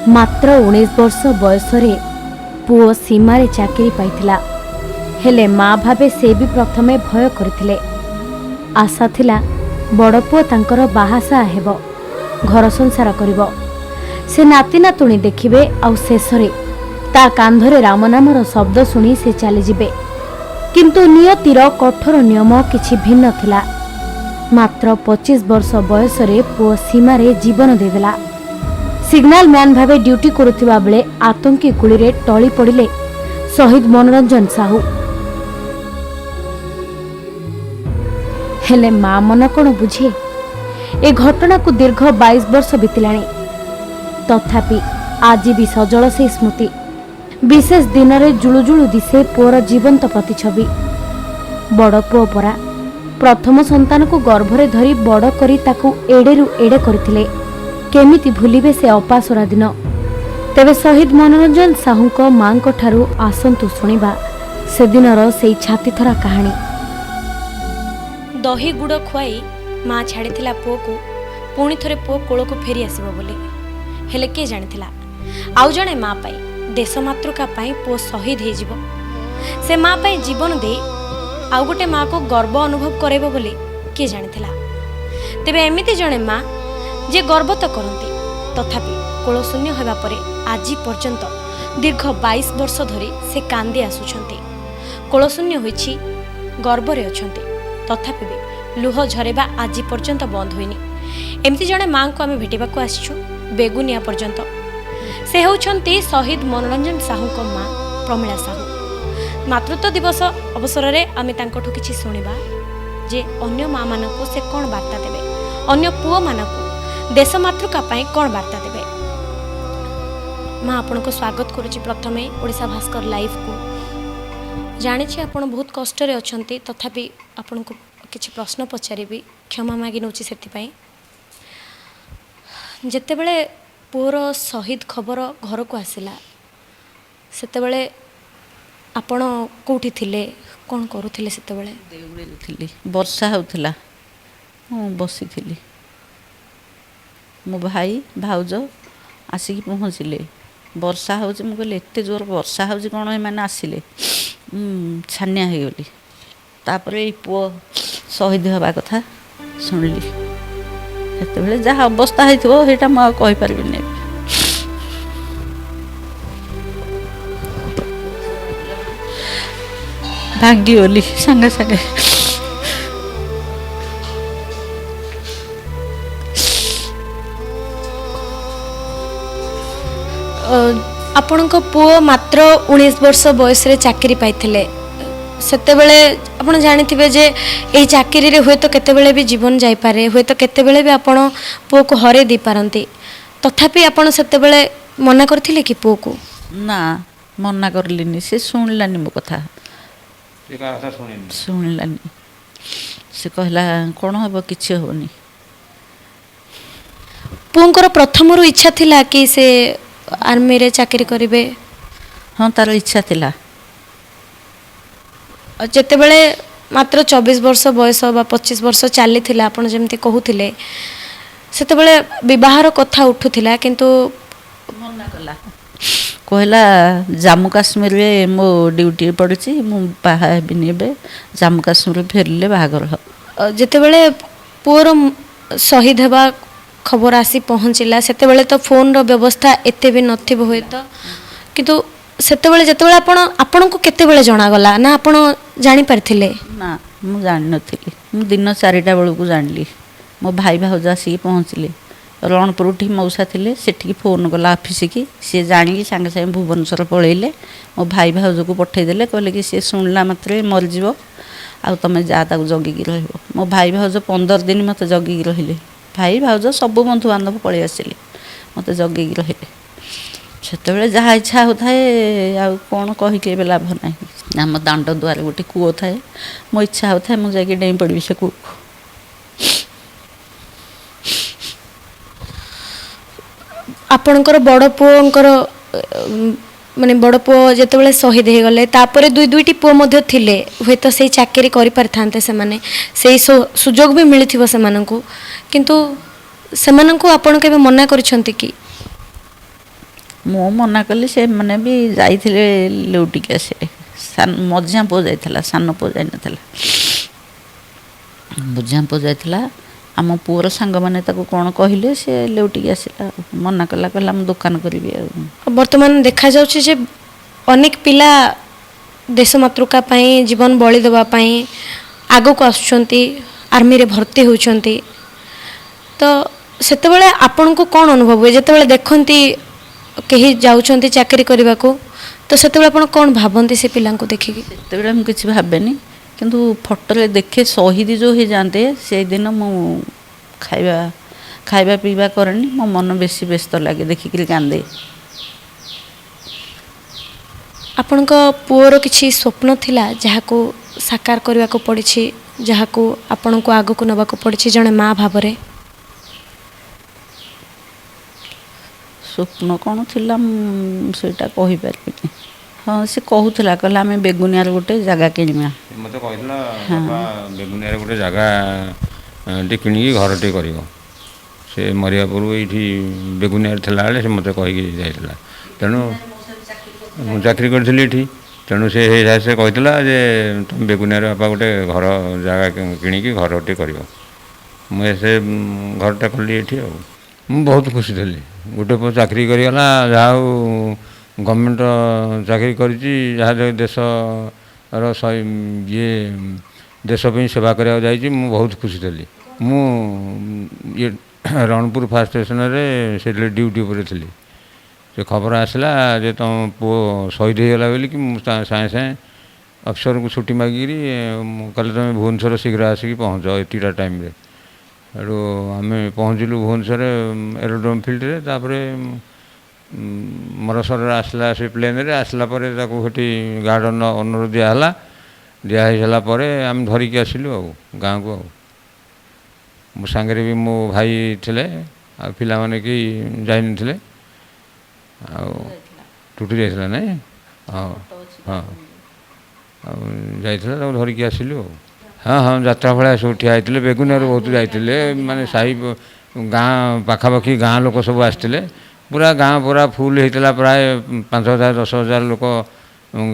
मात्र 19 वर्ष बयस पुओ सीमारे चाकरी पाइथिला। हेले माँ भावे से भी प्रथमे भय करथिले। आशा थिला बड़ पुओ तांकर बाहासा हेबो, घर संसार करिबो, से नाती नातुणी देखिबे, आउ शेषरे ता कांधरे राम नामर शब्द शुणी से चली जिबे। किंतु नियतिर कठोर नियम किछि भिन्न थिला। मात्र 25 वर्ष बयस पुओ सीमारे जीवन देदेला। सिग्नल मैन भावे ड्यूटी करुथिबा बेले आतंकी गुली रे टली पड़िले शहीद मनोरंजन साहू। हेले माँ मन कौन बुझे? ए घटना को दीर्घ 22 वर्ष बीतिलाणी, तथापि आज भी सजल से स्मृति। विशेष दिन में जुलुजुलु दिशे पुओर जीवंत प्रतिछवि। बड़ पुओ परा प्रथम संतान को गर्भरे धरी बड़ करी ताकू एडेरु एडे करथिले। केमिति भूलिबे से अपासरा दिन? तेबे शहीद मनोरंजन साहू को मां को ठारू आसंतु सुनिबा से दिनर सेई छातीथरा कहानी। दही गुड़ खुआई माँ छाड़ीथिला पुओ को पुणी थरे पुओ कोल को फेरी आसीबो बोली। हेले के जानिथिला आउ जणे माँ पाई देश मातृका पाई पुओ शहीद हे जिवो। से माँ पाई जीवन दे आउ गोटे माँ को गर्व अनुभव करेबो बोली के जानिथिला? तेबे एमिति जणे माँ जे गर्व तो करती, तथापि कोल शून्य होगा परे आज पर्यंत दीर्घ 22 वर्ष धरी से कांदी आसुछंती। कोल शून्य होइछि, गर्वरे अछंती, तथापि भी लुह झरेबा आज पर्यंत बंद होइनी। एमती जणे मां को आमे भेटिबा को आछिछु बेगुनिया पर्यंत। से होउछंती शहीद मनोरंजन साहू को मां प्रमिला साहू। मातृत्व दिवस अवसर रे आमे तांकठु किछि सुनिबा जे अन्य मां मानकु से कोन वार्ता देबे, अन्य पुओ मानकु देश मातृका पाई कौन वार्ता देवे। माँ आपण को स्वागत करुच्ची प्रथमे ओडिशा भास्कर लाइव को। जानी आपण बहुत कष्ट रे अछंती, तथापि आपण को किछि प्रश्न पचारि क्षमा मागी नउची। सेति जेतेबेले पुओर शहीद खबर घर को आसिला सेतेबेले आपण कोठी थिले, कोन करूथिले? सेतेबेले देउळे थिली, वर्षा होउथिला, बसी थिली। मो भाई भाउज आसिक पहुँचले। वर्षा हो कहली एत जोर वर्षा हो कौन एम आसिले, छानिया हो गली। तापर ये पुओ शहीद हवा कथा शुणिली। से जहाँ अवस्था होता मुझे कहीपर भांगीगली सांगे सांगे। आपणक पुओ मात्र 19 वर्ष बयस रे चाकरी पाइथिले। सेतेबेले आपण जानिथिबे जे एही चाकरी रे होय तो केतेबेले भी जीवन जाई पारे, होय तो केतेबेले भी आपण पुओ को हरे दी पारंती। तथापि आपण सेतेबेले मना करथिले कि पुओ को? ना, मना करलिनी। से सुनलानी मो कथा, सुनलानी। से कहला कोन हबो, किछि होनी। पुओंकर प्रथमरु इच्छा थिला कि से आर्मी रे चाकरी करिवे? हाँ, तार इच्छा थिला। जेतेबेले मात्र 24 वर्ष बयस बा 25 वर्ष चली थिला, आपण जेमती कहूथिले, सेतेबेले विवाहर कथा उठुथिला, किंतु मना कला। कहला जम्मू काश्मीर रे मो ड्यूटी पड़ुची, मु बाहा हेबिनी एबे, जम्मू काश्मीर फेरले बाहागर हो। जेतेबेले पुओर शहीद हेबा खबर आसी पहुँचला सेतेबेले तो फोन रो व्यवस्था एते भी नथिबो होय तो, किंतु सेतेबेले जेतेबेले आपण को केतेबेले जणा गला ना आपण जानि पारथिले? ना, मु जानि नथिली। मु दिन 4टा बेलू को जानली। मो भाई भाउज आसी पहुँचले। रणपुर उठी मौसा थिले, सेठी फोन कला ऑफिस की। सी जाणी सांगे सांगे भुवनेश्वर पळेले। मो भाई भाउज को पठे देले, कहले कि सी सुनला मात्रे मर जीवो, आ तमे जा ताकू जगिकी रहइबो। मो भाई भाउज 15 दिन मते जगिकी रहिले। भाई भाउज सब बंधु बांधव पलि आसिले, मत जगिकी रहिले। से जहाँ इच्छा होता है, आ कौन कहीकि लाभ ना। आम दांड दुआर गोटे कूओ थाए, मो इच्छा होता है मुझे डेई पड़ी से कूओ। आपणकर बड़ पुओंकर माने बड़ पुओ जेतेबेले शहीद हो गले, तापर दुईटी पुओ मध्य थिले, हुए तो से चाकरी करि पारथांते, से माने से सुजोग भी मिलिथिबो सेमानंकु, किंतु सेमानंकु आपण केबे मना करिसंती कि? ମୁଁ ମନା କଲି, ସେମାନେ ବି ଯାଇଥିଲେ ଲେଉଟିକି ଆସିଲେ। ମଝିଆ ପୁଅ ଯାଇଥିଲା, ସାନ ପୁଅ ଯାଇନଥିଲା। ମଝିଆ ପୁଅ ଯାଇଥିଲା। ଆମ ପୁଅର ସାଙ୍ଗମାନେ ତାକୁ କ'ଣ କହିଲେ, ସେ ଲେଉଟିକି ଆସିଲା। ମନା କଲା, କହିଲା ମୁଁ ଦୋକାନ କରିବି ଆଉ। ବର୍ତ୍ତମାନ ଦେଖାଯାଉଛି ଯେ ଅନେକ ପିଲା ଦେଶ ମାତୃକା ପାଇଁ ଜୀବନ ବଳି ଦେବା ପାଇଁ ଆଗକୁ ଆସୁଛନ୍ତି, ଆର୍ମିରେ ଭର୍ତ୍ତି ହେଉଛନ୍ତି। ତ ସେତେବେଳେ ଆପଣଙ୍କୁ କ'ଣ ଅନୁଭବ ହୁଏ ଯେତେବେଳେ ଦେଖନ୍ତି କେହି ଯାଉଛନ୍ତି ଚାକିରି କରିବାକୁ? ତ ସେତେବେଳେ ଆପଣ କ'ଣ ଭାବନ୍ତି ସେ ପିଲାଙ୍କୁ ଦେଖିକି? ସେତେବେଳେ ମୁଁ କିଛି ଭାବେନି, କିନ୍ତୁ ଫଟୋରେ ଦେଖେ ଶହୀଦ ଯେଉଁ ହେଇଯାଆନ୍ତେ, ସେଇଦିନ ମୁଁ ଖାଇବା ପିଇବା କରେନି। ମୋ ମନ ବେଶୀ ବ୍ୟସ୍ତ ଲାଗେ, ଦେଖିକିରି କାନ୍ଦେ। ଆପଣଙ୍କ ପୁଅର କିଛି ସ୍ୱପ୍ନ ଥିଲା ଯାହାକୁ ସାକାର କରିବାକୁ ପଡ଼ିଛି, ଯାହାକୁ ଆପଣଙ୍କୁ ଆଗକୁ ନେବାକୁ ପଡ଼ିଛି ଜଣେ ମା ଭାବରେ? ସ୍ୱପ୍ନ କ'ଣ ଥିଲା ମୁଁ ସେଇଟା କହିପାରିବିନି। ହଁ, ସେ କହୁଥିଲା, କହିଲା ଆମେ ବେଗୁନିଆରେ ଗୋଟେ ଜାଗା କିଣିବା। ମୋତେ କହିଥିଲା ବାପା ବେଗୁନିଆରେ ଗୋଟେ ଜାଗା ଟେ କିଣିକି ଘରଟେ କରିବ। ସେ ମରିବା ପୂର୍ବରୁ ଏଇଠି ବେଗୁନିଆରେ ଥିଲାବେଳେ ସେ ମୋତେ କହିକି ଯାଇଥିଲା। ତେଣୁ ମୁଁ ଚାକିରି କରିଥିଲି ଏଠି, ତେଣୁ ସେ କହିଥିଲା ଯେ ତୁମେ ବେଗୁନିଆରେ ବାପା ଗୋଟେ ଘର ଜାଗା କିଣିକି ଘରଟେ କରିବ। ମୁଁ ସେ ଘରଟା କଲି ଏଠି ଆଉ। ମୁଁ ବହୁତ ଖୁସି ଥିଲି। ଗୋଟେ ପୁଅ ଚାକିରି କରିଗଲା, ଯାହା ହଉ ଗଭର୍ଣ୍ଣମେଣ୍ଟ ଚାକିରି କରିଛି, ଯାହା ଦେଶର ଦେଶ ପାଇଁ ସେବା କରିବାକୁ ଯାଇଛି। ମୁଁ ବହୁତ ଖୁସି ଥିଲି। ମୁଁ ରଣପୁର ଫାୟାର ଷ୍ଟେସନରେ ସେଠି ଡ୍ୟୁଟି ଉପରେ ଥିଲି। ସେ ଖବର ଆସିଲା ଯେ ତମ ପୁଅ ଶହୀଦ ହେଇଗଲା ବୋଲିକି ମୁଁ ସାଙ୍ଗେ ସାଙ୍ଗେ ଅଫିସରଙ୍କୁ ଛୁଟି ମାଗିକିରି କହିଲେ ତୁମେ ଭୁବନେଶ୍ୱର ଶୀଘ୍ର ଆସିକି ପହଞ୍ଚ ଏତିକିଟା ଟାଇମ୍ରେ। ସେଠୁ ଆମେ ପହଞ୍ଚିଲୁ ଭୁବନେଶ୍ୱର ଏରୋଡ୍ରୋମ୍ ଫିଲ୍ଡରେ। ତାପରେ ମରଶରରେ ଆସିଲା, ସେ ପ୍ଲେନ୍ରେ ଆସିଲା ପରେ ତାକୁ ସେଠି ଗାର୍ଡ଼ ଅନର ଦିଆହେଲା। ଦିଆ ହେଇସାରିଲା ପରେ ଆମେ ଧରିକି ଆସିଲୁ ଆଉ ଗାଁକୁ। ଆଉ ମୋ ସାଙ୍ଗରେ ବି ମୋ ଭାଇ ଥିଲେ, ଆଉ ପିଲାମାନେ କେହି ଯାଇନଥିଲେ। ଆଉ ଟୁଟୁ ଯାଇଥିଲା ନାଇଁ? ହଁ ହଁ, ଆଉ ଯାଇଥିଲା, ତାକୁ ଧରିକି ଆସିଲୁ ଆଉ। ହଁ, ଯାତ୍ରା ଭଳିଆ ସବୁ ଠିଆ ହେଇଥିଲେ। ବେଗୁନିଆରୁ ବହୁତ ଯାଇଥିଲେ, ମାନେ ସାହି ଗାଁ ପାଖାପାଖି ଗାଁ ଲୋକ ସବୁ ଆସିଥିଲେ। ପୁରା ଗାଁ ପୁରା ଫୁଲ୍ ହେଇଥିଲା, ପ୍ରାୟ 5,000 10,000 ଲୋକ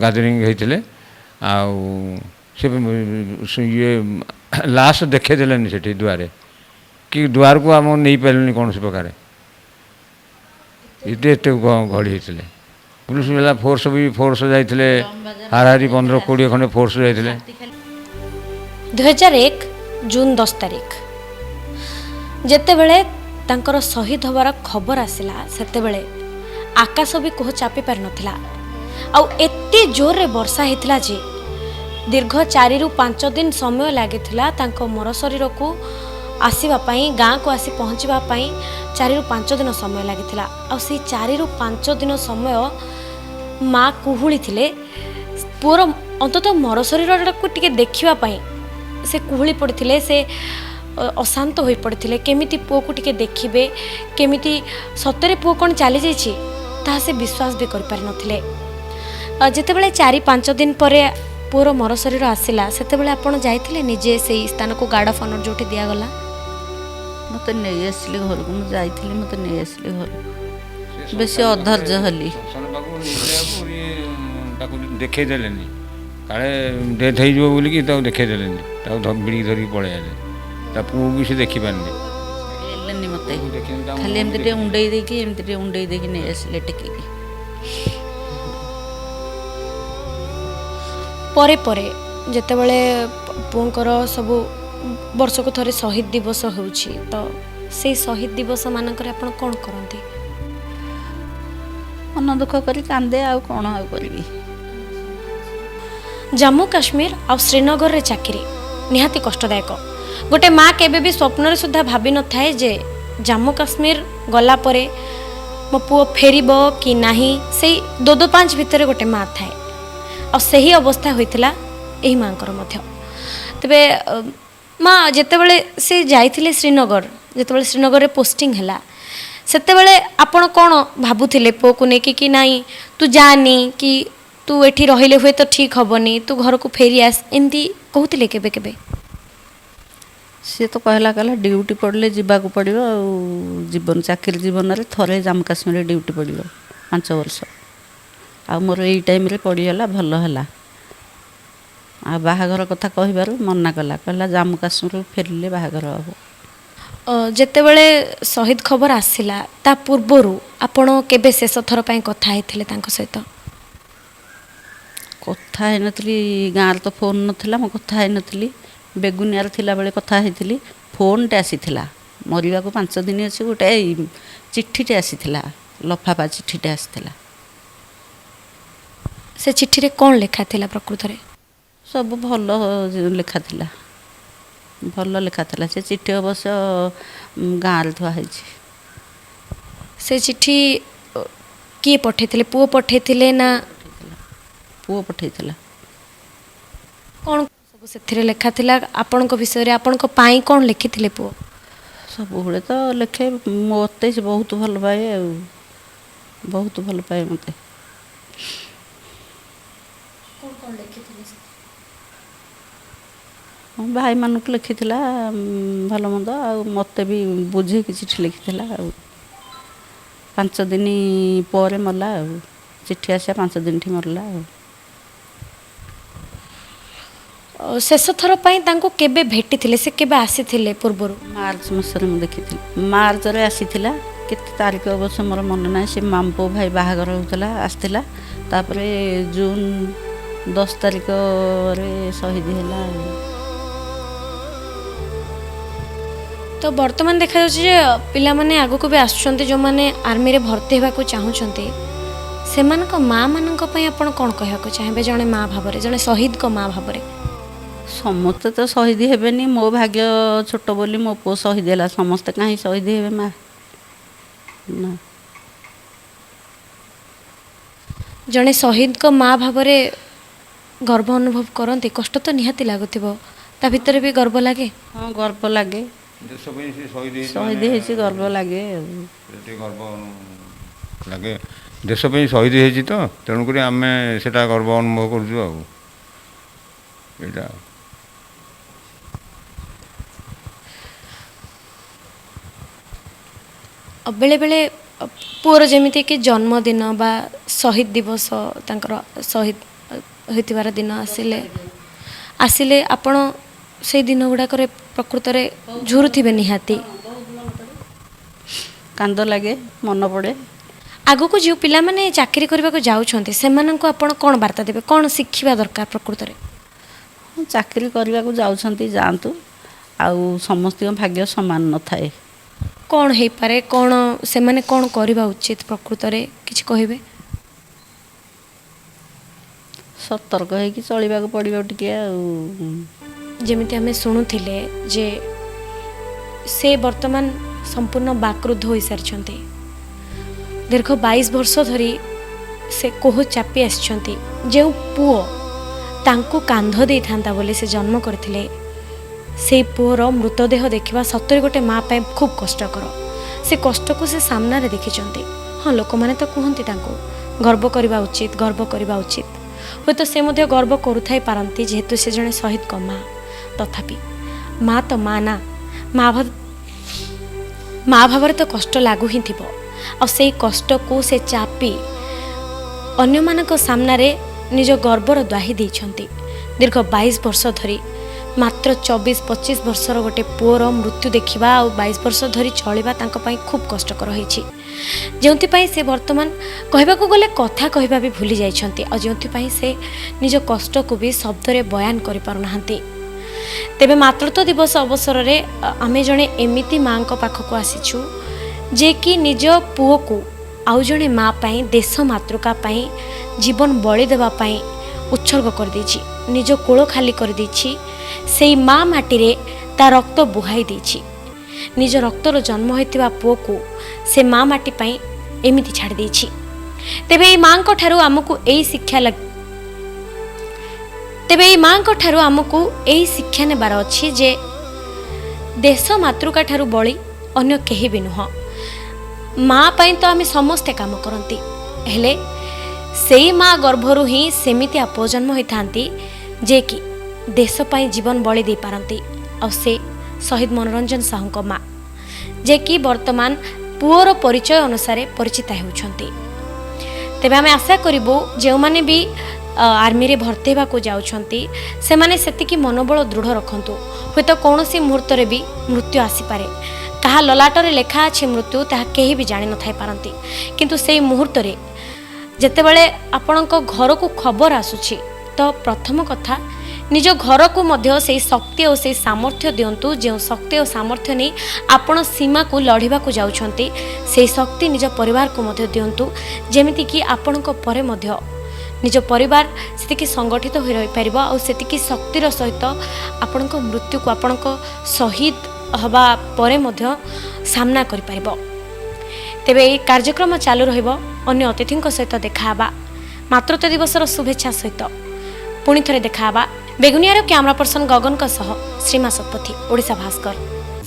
ଗାଦରିଂ ହେଇଥିଲେ। ଆଉ ସେ ଲାଷ୍ଟ ଦେଖେଇ ଦେଲେନି ସେଠି ଦୁଆରେ, କି ଦୁଆରକୁ ଆମକୁ ନେଇପାରିଲେନି କୌଣସି ପ୍ରକାର। ଏତେ ଗହଳି ହେଇଥିଲେ। ପୁଲିସ ବାଲା ଫୋର୍ସ ଯାଇଥିଲେ, ହାରାହାରି 15-20 ଖଣ୍ଡେ ଫୋର୍ସ ଯାଇଥିଲେ। 2001 ଜୁନ୍ 10 ତାରିଖ ଯେତେବେଳେ ତାଙ୍କର ଶହୀଦ ହେବାର ଖବର ଆସିଲା, ସେତେବେଳେ ଆକାଶ ବି କୋହ ଚାପି ପାରିନଥିଲା। ଆଉ ଏତେ ଜୋରରେ ବର୍ଷା ହେଇଥିଲା ଯେ ଦୀର୍ଘ 4ରୁ 5 ଦିନ ସମୟ ଲାଗିଥିଲା ତାଙ୍କ ମରଶରୀରକୁ ଆସିବା ପାଇଁ, ଗାଁକୁ ଆସି ପହଞ୍ଚିବା ପାଇଁ 4ରୁ 5 ଦିନ ସମୟ ଲାଗିଥିଲା। ଆଉ ସେଇ 4ରୁ 5 ଦିନ ସମୟ ମା କୁହୁଳି ଥିଲେ ପୁଅର ଅନ୍ତତଃ ମରଶରୀରଟାକୁ ଟିକେ ଦେଖିବା ପାଇଁ। ସେ କୁହୁଳି ପଡ଼ିଥିଲେ, ସେ ଅଶାନ୍ତ ହୋଇପଡ଼ିଥିଲେ। କେମିତି ପୁଅକୁ ଟିକେ ଦେଖିବେ, କେମିତି ସତରେ ପୁଅ କ'ଣ ଚାଲିଯାଇଛି ତାହା ସେ ବିଶ୍ୱାସ ବି କରିପାରିନଥିଲେ। ଯେତେବେଳେ 4-5 ଦିନ ପରେ ପୁଅର ମରଶରୀର ଆସିଲା, ସେତେବେଳେ ଆପଣ ଯାଇଥିଲେ ନିଜେ ସେଇ ସ୍ଥାନକୁ, ଗାର୍ଡ଼ ଅଫ୍ ଅନର ଯେଉଁଠି ଦିଆଗଲା? ମୋତେ ନେଇ ଆସିଲି ଘରକୁ। ମୁଁ ଯାଇଥିଲି, ମୋତେ ନେଇ ଆସିଲି ଘରକୁ। ବେଶୀ ଅଧୈର୍ଯ୍ୟ ହେଲି। ତାକୁ ଦେଖେଇ ଦେଲେନି, କାଳେ ଡେଥ୍ ହେଇଯିବ ବୋଲିକି ତାକୁ ଦେଖେଇ ଦେଲେନି। ତାକୁ ବିଡ଼ିକି ଧରିକି ପଳେଇ ଆସିଲେ। ତା ପୁଅକୁ ବି ସେ ଦେଖିପାରିନି। ହେଲେନି ମୋତେ, ଖାଲି ଏମିତି ଟିକେ ଉଣ୍ଡେଇ ଦେଇକି ନେଇ ଆସିଲେ ଟେକିକି। ପରେ ପରେ ଯେତେବେଳେ ପୁଅଙ୍କର ସବୁ ବର୍ଷକୁ ଥରେ ଶହୀଦ ଦିବସ ହେଉଛି, ତ ସେଇ ଶହୀଦ ଦିବସ ମାନଙ୍କରେ ଆପଣ କ'ଣ କରନ୍ତି? ମନ ଦୁଃଖ କରି କାନ୍ଦେ, ଆଉ କ'ଣ ଆଉ କରିବି। ଜାମ୍ମୁ କାଶ୍ମୀର ଆଉ ଶ୍ରୀନଗରରେ ଚାକିରି ନିହାତି କଷ୍ଟଦାୟକ। ଗୋଟେ ମା କେବେ ବି ସ୍ୱପ୍ନରେ ସୁଦ୍ଧା ଭାବିନଥାଏ ଯେ ଜାମ୍ମୁ କାଶ୍ମୀର ଗଲା ପରେ ମୋ ପୁଅ ଫେରିବ କି ନାହିଁ। ସେଇ 2-5 ଭିତରେ ଗୋଟେ ମା ଥାଏ, ଆଉ ସେହି ଅବସ୍ଥା ହୋଇଥିଲା ଏହି ମାଆଙ୍କର ମଧ୍ୟ। ତେବେ ମା ଯେତେବେଳେ ସେ ଯାଇଥିଲେ ଶ୍ରୀନଗର, ଯେତେବେଳେ ଶ୍ରୀନଗରରେ ପୋଷ୍ଟିଂ ହେଲା, ସେତେବେଳେ ଆପଣ କ'ଣ ଭାବୁଥିଲେ ପୁଅକୁ ନେଇକି? କି ନାହିଁ ତୁ ଯାନି, କି ତୁ ଏଠି ରହିଲେ ହୁଏତ ଠିକ୍ ହେବନି, ତୁ ଘରକୁ ଫେରି ଆସ, ଏମିତି କହୁଥିଲେ କେବେ କେବେ? ସିଏ ତ କହିଲା ଡ୍ୟୁଟି ପଡ଼ିଲେ ଯିବାକୁ ପଡ଼ିବ। ଆଉ ଚାକିରି ଜୀବନରେ ଥରେ ଜାମ୍ମୁ କାଶ୍ମୀରରେ ଡ୍ୟୁଟି ପଡ଼ିବ। 5 ବର୍ଷ। ଆଉ ମୋର ଏଇ ଟାଇମ୍ରେ ପଡ଼ିଗଲା, ଭଲ ହେଲା। ଆଉ ବାହାଘର କଥା କହିବାରୁ ମନା କଲା, କହିଲା ଜାମ୍ମୁ କାଶ୍ମୀରରୁ ଫେରିଲେ ବାହାଘର ହେବ। ଯେତେବେଳେ ଶହୀଦ ଖବର ଆସିଲା ତା ପୂର୍ବରୁ ଆପଣ କେବେ ଶେଷ ଥର ପାଇଁ କଥା ହେଇଥିଲେ ତାଙ୍କ ସହିତ? କଥା ହେଇନଥିଲି, ଗାଁରେ ତ ଫୋନ୍ ନଥିଲା, ମୁଁ କଥା ହେଇନଥିଲି। ବେଗୁନିଆରେ ଥିଲାବେଳେ କଥା ହେଇଥିଲି। ଫୋନ୍ଟେ ଆସିଥିଲା, ମରିବାକୁ 5 ଦିନ ଅଛି, ଗୋଟେ ଚିଠିଟେ ଆସିଥିଲା, ଲଫାପା ଚିଠିଟେ ଆସିଥିଲା। ସେ ଚିଠିରେ କ'ଣ ଲେଖା ଥିଲା ପ୍ରକୃତରେ? ସବୁ ଭଲ ଲେଖା ଥିଲା, ଭଲ ଲେଖା ଥିଲା। ସେ ଚିଠି ଅବଶ୍ୟ ଗାଁରେ ଥୁଆ ହେଇଛି। ସେ ଚିଠି କିଏ ପଠାଇଥିଲେ? ପୁଅ ପଠାଇଥିଲେ ନା? ପୁଅ ପଠାଇଥିଲା। କ'ଣ ସବୁ ସେଥିରେ ଲେଖା ଥିଲା ଆପଣଙ୍କ ବିଷୟରେ? ଆପଣଙ୍କ ପାଇଁ କ'ଣ ଲେଖିଥିଲେ ପୁଅ? ସବୁବେଳେ ତ ଲେଖେ, ମୋତେ ସେ ବହୁତ ଭଲ ପାଏ, ଆଉ ବହୁତ ଭଲ ପାଏ ମୋତେ। ଭାଇମାନଙ୍କୁ ଲେଖିଥିଲା ଭଲ ମନ୍ଦ, ଆଉ ମୋତେ ବି ବୁଝେଇକି ଚିଠି ଲେଖିଥିଲା। ଆଉ 5 ଦିନ ପରେ ମଲା, ଆଉ ଚିଠି ଆସିବା 5 ଦିନଠି ମରିଲା। ଆଉ ଶେଷ ଥର ପାଇଁ ତାଙ୍କୁ କେବେ ଭେଟିଥିଲେ? ସେ କେବେ ଆସିଥିଲେ ପୂର୍ବରୁ? ମାର୍ଚ୍ଚ ମାସରେ ମୁଁ ଦେଖିଥିଲି, ମାର୍ଚ୍ଚରେ ଆସିଥିଲା। କେତେ ତାରିଖ ଅବଶ୍ୟ ମୋର ମନେ ନାହିଁ। ସେ ମାମୁଁ ଭାଇ ବାହାଘର ହେଉଥିଲା, ଆସିଥିଲା। ତାପରେ ଜୁନ୍ 10 ତାରିଖରେ ଶହୀଦ ହେଲା। ତ ବର୍ତ୍ତମାନ ଦେଖାଯାଉଛି ଯେ ପିଲାମାନେ ଆଗକୁ ବି ଆସୁଛନ୍ତି, ଯେଉଁମାନେ ଆର୍ମିରେ ଭର୍ତ୍ତି ହେବାକୁ ଚାହୁଁଛନ୍ତି, ସେମାନଙ୍କ ମାଆମାନଙ୍କ ପାଇଁ ଆପଣ କ'ଣ କହିବାକୁ ଚାହିଁବେ ଜଣେ ମା' ଭାବରେ, ଜଣେ ଶହୀଦଙ୍କ ମା' ଭାବରେ? ସମସ୍ତେ ତ ଶହୀଦ ହେବେନି, ମୋ ଭାଗ୍ୟ ଛୋଟ ବୋଲି ମୋ ପୁଅ ଶହୀଦ ହେଲା। ସମସ୍ତେ କାହିଁ ଶହୀଦ ହେବେ ମା'? ନା। ଜଣେ ଶହୀଦଙ୍କ ମା' ଭାବରେ ଗର୍ବ ଅନୁଭବ କରନ୍ତି? କଷ୍ଟ ତ ନିହାତି ଲାଗୁଥିବ, ତା ଭିତରେ ବି ଗର୍ବ ଲାଗେ? ହଁ, ଗର୍ବ ଲାଗେ। ଦେଶ ପାଇଁ ସେ ଶହୀଦ ହେଇଛି, ଗର୍ବ ଲାଗେ। ଗର୍ବ ଲାଗେ, ଦେଶ ପାଇଁ ଶହୀଦ ହେଇଛି ତ, ତେଣୁକରି ଆମେ ସେଇଟା ଗର୍ବ ଅନୁଭବ କରୁଛୁ। ଆଉ ଏଇଟା ବେଳେବେଳେ ପୁଅର ଯେମିତିକି ଜନ୍ମଦିନ ବା ଶହୀଦ ଦିବସ, ତାଙ୍କର ଶହୀଦ ହୋଇଥିବାର ଦିନ ଆସିଲେ ଆପଣ ସେଇ ଦିନ ଗୁଡ଼ାକରେ ପ୍ରକୃତରେ ଝୁରୁଥିବେ ନିହାତି। କାନ୍ଦ ଲାଗେ, ମନେ ପଡ଼େ। ଆଗକୁ ଯେଉଁ ପିଲାମାନେ ଚାକିରି କରିବାକୁ ଯାଉଛନ୍ତି ସେମାନଙ୍କୁ ଆପଣ କ'ଣ ବାର୍ତ୍ତା ଦେବେ? କ'ଣ ଶିଖିବା ଦରକାର ପ୍ରକୃତରେ? ଚାକିରି କରିବାକୁ ଯାଉଛନ୍ତି, ଯାଆନ୍ତୁ। ଆଉ ସମସ୍ତଙ୍କ ଭାଗ୍ୟ ସମାନ ନଥାଏ। କ'ଣ ହେଇପାରେ, କ'ଣ ସେମାନେ କ'ଣ କରିବା ଉଚିତ ପ୍ରକୃତରେ କିଛି କହିବେ? ସତର୍କ ହେଇକି ଚଳିବାକୁ ପଡ଼ିବ ଟିକେ। ଆଉ ଯେମିତି ଆମେ ଶୁଣୁଥିଲେ ଯେ ସେ ବର୍ତ୍ତମାନ ସମ୍ପୂର୍ଣ୍ଣ ବାକ୍ରୁଦ୍ଧ ହୋଇସାରିଛନ୍ତି। ଦୀର୍ଘ 22 ବର୍ଷ ଧରି ସେ କୋହ ଚାପି ଆସିଛନ୍ତି। ଯେଉଁ ପୁଅ ତାଙ୍କୁ କାନ୍ଧ ଦେଇଥାନ୍ତା ବୋଲି ସେ ଜନ୍ମ କରିଥିଲେ, ସେଇ ପୁଅର ମୃତଦେହ ଦେଖିବା ସତରେ ଗୋଟେ ମା' ପାଇଁ ଖୁବ୍ କଷ୍ଟକର। ସେ କଷ୍ଟକୁ ସେ ସାମ୍ନାରେ ଦେଖିଛନ୍ତି। ହଁ, ଲୋକମାନେ ତ କୁହନ୍ତି ତାଙ୍କୁ ଗର୍ବ କରିବା ଉଚିତ, ଗର୍ବ କରିବା ଉଚିତ। ହୁଏତ ସେ ମଧ୍ୟ ଗର୍ବ କରୁଥାଇ ପାରନ୍ତି, ଯେହେତୁ ସେ ଜଣେ ଶହୀଦଙ୍କ ମା'। ତଥାପି ମା' ତ ମା' ନା, ମା' ଭାବରେ ତ କଷ୍ଟ ଲାଗୁ ହିଁ ଥିବ। ଆଉ ସେଇ କଷ୍ଟକୁ ସେ ଚାପି ଅନ୍ୟମାନଙ୍କ ସାମ୍ନାରେ ନିଜ ଗର୍ବର ଦ୍ୱାହି ଦେଇଛନ୍ତି। ଦୀର୍ଘ 22 ବର୍ଷ ଧରି ମାତ୍ର 24-25 ବର୍ଷର ଗୋଟେ ପୁଅର ମୃତ୍ୟୁ ଦେଖିବା ଆଉ 22 ବର୍ଷ ଧରି ଚଳିବା ତାଙ୍କ ପାଇଁ ଖୁବ୍ କଷ୍ଟକର ହୋଇଛି। ଯେଉଁଥିପାଇଁ ସେ ବର୍ତ୍ତମାନ କହିବାକୁ ଗଲେ କଥା କହିବା ବି ଭୁଲି ଯାଇଛନ୍ତି, ଆଉ ଯେଉଁଥିପାଇଁ ସେ ନିଜ କଷ୍ଟକୁ ବି ଶବ୍ଦରେ ବୟାନ କରିପାରୁନାହାନ୍ତି। ତେବେ ମାତୃତ୍ୱ ଦିବସ ଅବସରରେ ଆମେ ଜଣେ ଏମିତି ମା'ଙ୍କ ପାଖକୁ ଆସିଛୁ ଯିଏକି ନିଜ ପୁଅକୁ ଆଉ ଜଣେ ମା' ପାଇଁ, ଦେଶ ମାତୃକା ପାଇଁ ଜୀବନ ବଳି ଦେବା ପାଇଁ ଉତ୍ସର୍ଗ କରିଦେଇଛି। ନିଜ କୋଳ ଖାଲି କରିଦେଇଛି। ସେଇ ମା' ମାଟିରେ ତା ରକ୍ତ ବୁହାଇ ଦେଇଛି। ନିଜ ରକ୍ତର ଜନ୍ମ ହୋଇଥିବା ପୁଅକୁ ସେ ମା' ମାଟି ପାଇଁ ଏମିତି ଛାଡ଼ି ଦେଇଛି। ତେବେ ଏଇ ମା'ଙ୍କ ଠାରୁ ଆମକୁ ଏଇ ଶିକ୍ଷା ନେବାର ଅଛି ଯେ ଦେଶ ମାତୃକା ଠାରୁ ବଳି ଅନ୍ୟ କେହି ବି ନୁହଁ। ମା' ପାଇଁ ତ ଆମେ ସମସ୍ତେ କାମ କରନ୍ତି, ହେଲେ ସେଇ ମା' ଗର୍ଭରୁ ହିଁ ସେମିତିଆ ପୁଅ ଜନ୍ମ ହୋଇଥାନ୍ତି ଯେ କି ଦେଶ ପାଇଁ ଜୀବନ ବଳି ଦେଇପାରନ୍ତି। ଆଉ ସେ ଶହୀଦ ମନୋରଞ୍ଜନ ସାହୁଙ୍କ ମା', ଯେ କି ବର୍ତ୍ତମାନ ପୁଅର ପରିଚୟ ଅନୁସାରେ ପରିଚିତ ହେଉଛନ୍ତି। तेबे आमे आशा करिबु जेउमाने भी आर्मी रे भर्ती हेबाकू जाउछंती सेमाने सेतिकी मनोबल दृढ़ रखंतु हुए तो कौनसी मुहूर्त रे भी मृत्यु आसीपारे कहा ललाटरे लेखा अछि मृत्यु ताहा केही भी जानि न थाई पारंती किंतु सेई मुहूर्त रे जेतेबेले आपणको घर को खबर आसुछि तो प्रथम कथा निज घर को मध्य से शक्ति और से सामर्थ्य दिंतु जो शक्ति और सामर्थ्य नहीं आपण सीमा को लड़िबा को जाउछंती से शक्ति निज परिवार को मध्य दिंतु जेमिति कि आपण को परे मध्य निज परिवार सेतिकी संगठित हो रही पारिबो और सेतिकी शक्तिर सहित आपण को मृत्यु को आपण को शहीद हवा परे मध्य सामना करि पारिबो। तेबे এই कार्यक्रम चालू रहिबो अन्य अतिथिंक सहित देखाबा मातृत्व दिवसर शुभेच्छा सहित पुणी थरे देखाबा बेगुनियार कैमरा पर्सन गगन का सह श्रीमा Satpathy Odisha Bhaskar.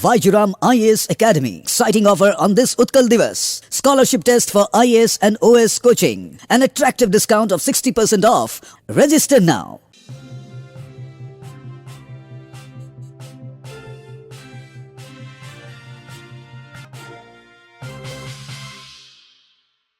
Vajiram IAS Academy citing offer on this Utkal Divas. Scholarship test for IAS and OS coaching. An attractive discount of 60% off. Register now.